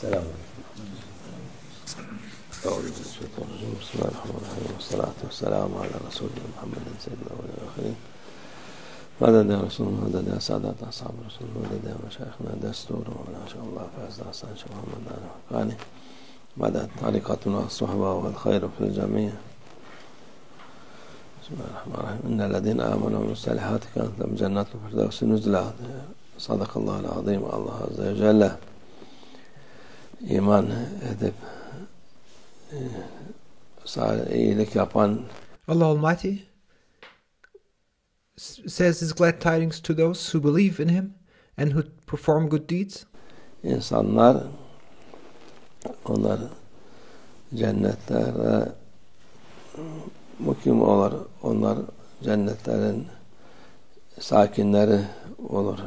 السلام عليكم. بسم الله الرحمن الرحيم والصلاة والسلام على رسولنا محمد سيد الأولين والآخرين. مدد يا رسول الله، مدد يا سادات أصحاب رسول الله، مدد يا مشايخنا دستور وما شاء الله فاز حسن شيخ محمد حقاني. مدد طريقتنا الصحبة والخير في الجميع. بسم الله الرحمن الرحيم. إن الذين آمنوا من الصالحات كانت لهم جنات الفردوس نزلا. صدق الله العظيم. Allah Azze ve Celle iman edip iyilik yapan Allah Almighty says His glad tidings to those who believe in Him and who perform good deeds. İnsanlar onlar cennetlere mukim olur. Onlar cennetlerin sakinleri olur.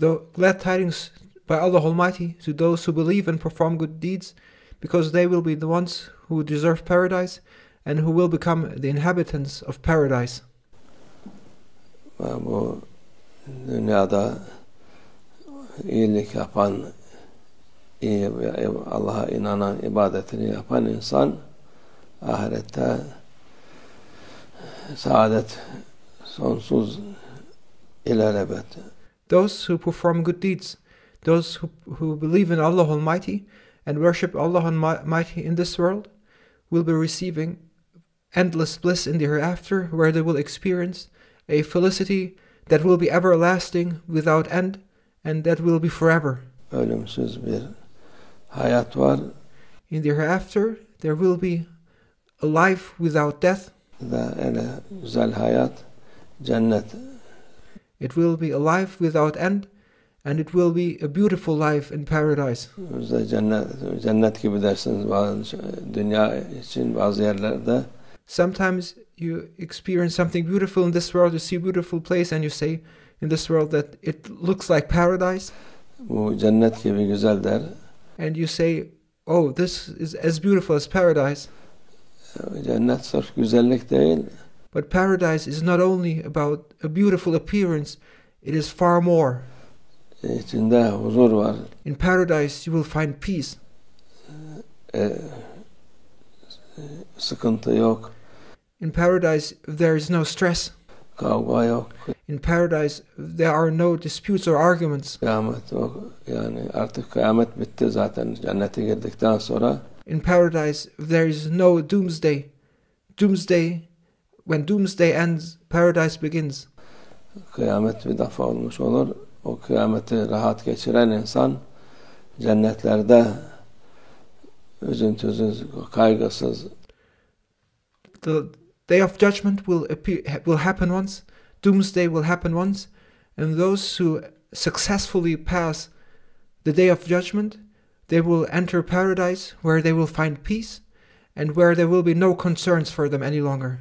The glad tidings by Allah Almighty to those who believe and perform good deeds, because they will be the ones who deserve paradise and who will become the inhabitants of paradise. Bu dünyada iyilik yapan, Allah'a inanan, ibadetini yapan insan ahirette saadet sonsuz ilelebet. Those who perform good deeds, those who believe in Allah Almighty and worship Allah Almighty in this world, will be receiving endless bliss in the hereafter, where they will experience a felicity that will be everlasting without end and that will be forever. Ölümsüz bir hayat var. In the hereafter there will be a life without death. Öyle güzel hayat cennet. It will be a life without end, and it will be a beautiful life in paradise. Cennet gibi dersiniz bazı dünya için bazı yerlerde. Sometimes you experience something beautiful in this world, you see a beautiful place and you say in this world that it looks like paradise. Bu cennet gibi güzel der. And you say, oh, this is as beautiful as paradise. Cennet sırf güzellik değil. But paradise is not only about a beautiful appearance, it is far more. İçinde huzur var. In paradise you will find peace. Sıkıntı yok. In paradise there is no stress. Kavga yok. In paradise there are no disputes or arguments. Kıyamet yok. Yani artık kıyamet bitti zaten cennete girdikten sonra. In paradise there is no doomsday. When doomsday ends, paradise begins. Kıyamet bir defa olmuş olur. O kıyameti rahat geçiren insan cennetlerde üzüntüsüz, kaygısız. The day of judgment will happen once. Doomsday will happen once, and those who successfully pass the day of judgment, they will enter paradise, where they will find peace and where there will be no concerns for them any longer.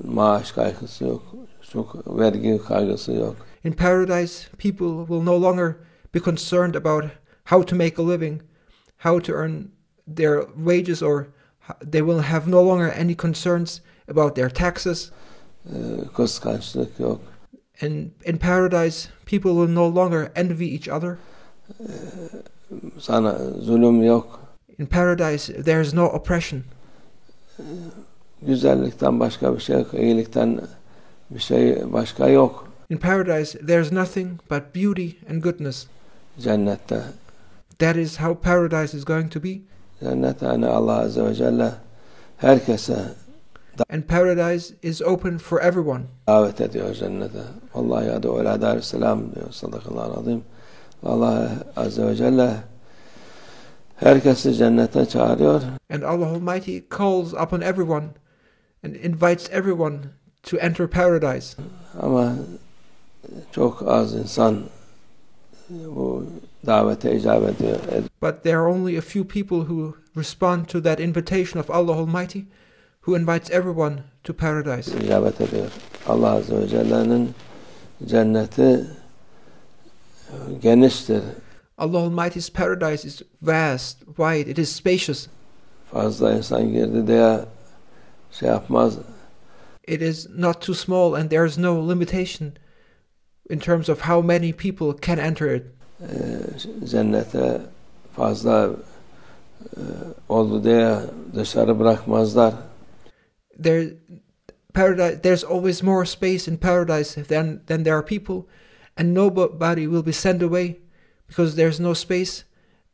Maaş kaygısı yok, vergi kaygısı yok. In paradise, people will no longer be concerned about how to make a living, how to earn their wages, or they will have no longer any concerns about their taxes. Kıskançlık yok. And in paradise, people will no longer envy each other. Sana zulüm yok. In paradise, there is no oppression. Güzellikten başka bir şey yok, iyilikten bir şey başka yok. In paradise, there is nothing but beauty and goodness. Cennette. That is how paradise is going to be. Cennet yani Allah Azze ve Celle herkese And paradise is open for everyone. davet ediyor cennete. Vallahi ya da öyle Darüsselam diyor. Sadakallahu azim. Allah Azze ve Celle herkesi cennete çağırıyor. And Allah Almighty calls upon everyone and invites everyone to enter paradise. Ama çok az insan bu davete icabet ediyor. But there are only a few people who respond to that invitation of Allah Almighty, who invites everyone to paradise. İcabet ediyor. Allah Azze ve Celle'nin cenneti geniştir. Allah Almighty's paradise is vast, wide, it is spacious. Fazla insan girdi diye şey yapmaz. It is not too small and there is no limitation in terms of how many people can enter it. Cennete fazla oldu diye dışarı bırakmazlar. There's always more space in paradise than there are people, and nobody will be sent away because there's no space,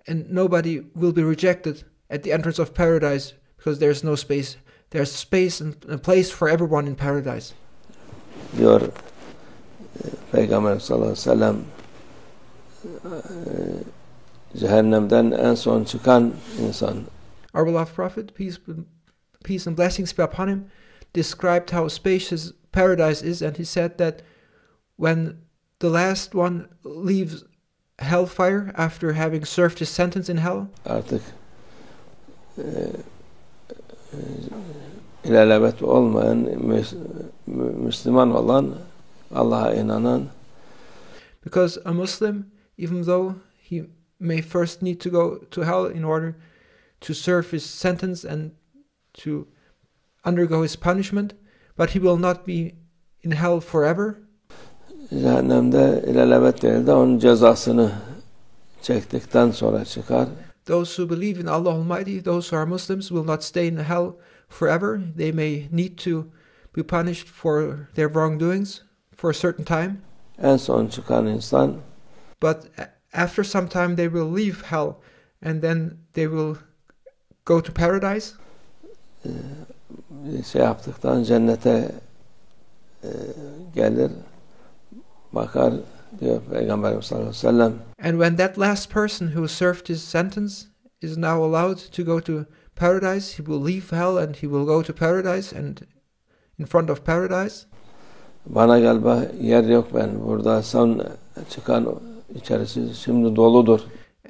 and nobody will be rejected at the entrance of paradise because there's no space. There's space and a place for everyone in paradise. Diyor Peygamber sallallahu aleyhi ve sellem, cehennemden en son çıkan insan, Our beloved Prophet, peace and blessings be upon him, described how spacious paradise is, and he said that when the last one leaves hellfire after having served his sentence in hell, artık ilelebet olmayan, Müslüman olan, Allah'a inanan, because a Muslim, even though he may first need to go to hell in order to serve his sentence and to undergo his punishment, but he will not be in hell forever. Cehennemde ilelebet değil de onun cezasını çektikten sonra çıkar. Those who believe in Allah Almighty, those who are Muslims, will not stay in hell forever. They may need to be punished for their wrongdoings for a certain time. En son çıkan insan, but after some time they will leave hell, and then they will go to paradise. Şey yaptıktan cennete gelir, bakar, diyor Peygamber sallallahu aleyhi ve sellem. And when that last person who served his sentence is now allowed to go to paradise, he will leave hell and he will go to paradise and in front of paradise. Bana galiba yer yok, ben burada son çıkan, içerisi şimdi doludur.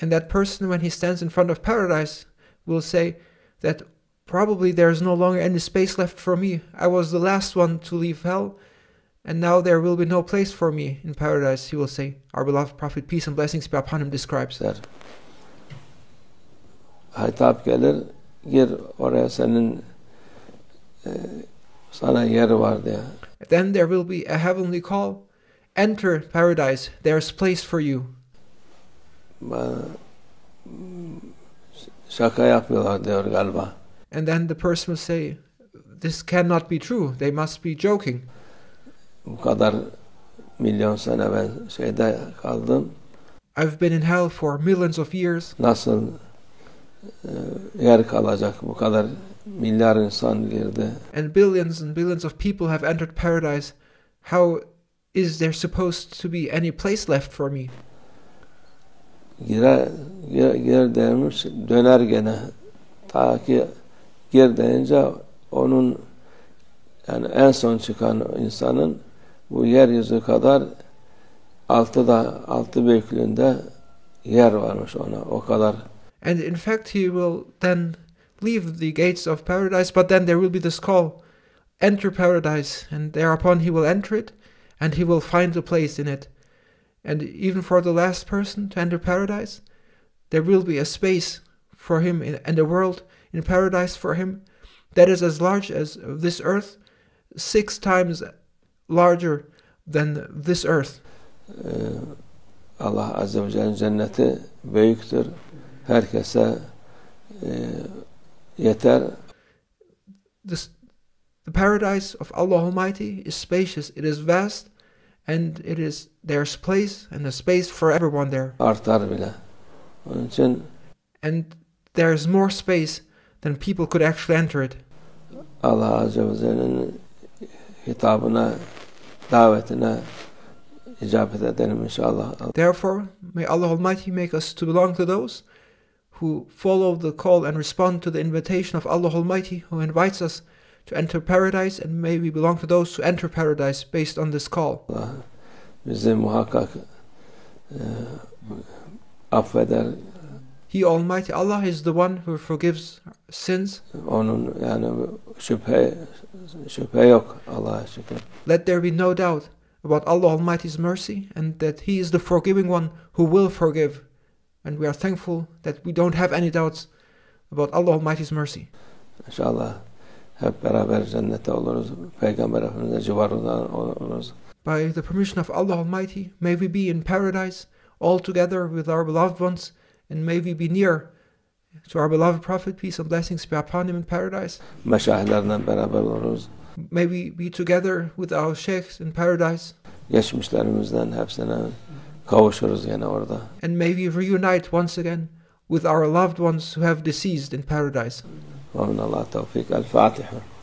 And that person, when he stands in front of paradise, will say that probably there's no longer any space left for me. I was the last one to leave hell, and now there will be no place for me in paradise, he will say. Our beloved Prophet, peace and blessings be upon him, describes that. Hitap gelir, gir oraya, senin sana yer var diye. Then there will be a heavenly call. Enter paradise, there's place for you. Şaka yapıyorlar diyor galiba. And then the person will say, this cannot be true, they must be joking. Bu kadar milyon sene ben şeyde kaldım. I've been in hell for millions of years. Nasıl yer kalacak, bu kadar milyar insan girdi. And billions of people have entered paradise. How is there supposed to be any place left for me? Gir demiş, döner gene. Ta ki gir deyince onun, yani en son çıkan insanın bu yeryüzü kadar altı büyüklüğünde yer varmış ona, o kadar. And in fact he will then leave the gates of paradise, but then there will be this call, enter paradise, and thereupon he will enter it, and he will find a place in it. And even for the last person to enter paradise, there will be a space for him and a world in paradise for him that is as large as this earth, 6 times larger than this earth. Allah Azze ve Celle'nin cenneti büyüktür. Herkese yeter. The paradise of Allah Almighty is spacious, it is vast, and there's place and a space for everyone there. Artar bile. Onun için and there's more space than people could actually enter it. Allah Azze ve Celle'nin hitabına, davetine icabet edelim inşallah. Therefore, may Allah Almighty make us to belong to those who follow the call and respond to the invitation of Allah Almighty, who invites us to enter paradise, and may we belong to those who enter paradise based on this call. Allah bizi muhakkak affeder. He Almighty Allah is the one who forgives sins. Onun yani şüphe yok, Allah'a şükür. Let there be no doubt about Allah Almighty's mercy, and that He is the forgiving one who will forgive. And we are thankful that we don't have any doubts about Allah Almighty's mercy. İnşallah hep beraber cennete oluruz. Peygamber Efendimiz'e civarında oluruz. By the permission of Allah Almighty, may we be in paradise all together with our beloved ones, and may we be near to our beloved Prophet, peace and blessings be upon him in paradise. Meşayihlerle beraber oluruz. May we be together with our sheikhs in paradise. Geçmişlerimizden hepsine kavuşuruz yine orada. And may we reunite once again with our loved ones who have deceased in paradise. ومن الله التوفيق. الفاتحة.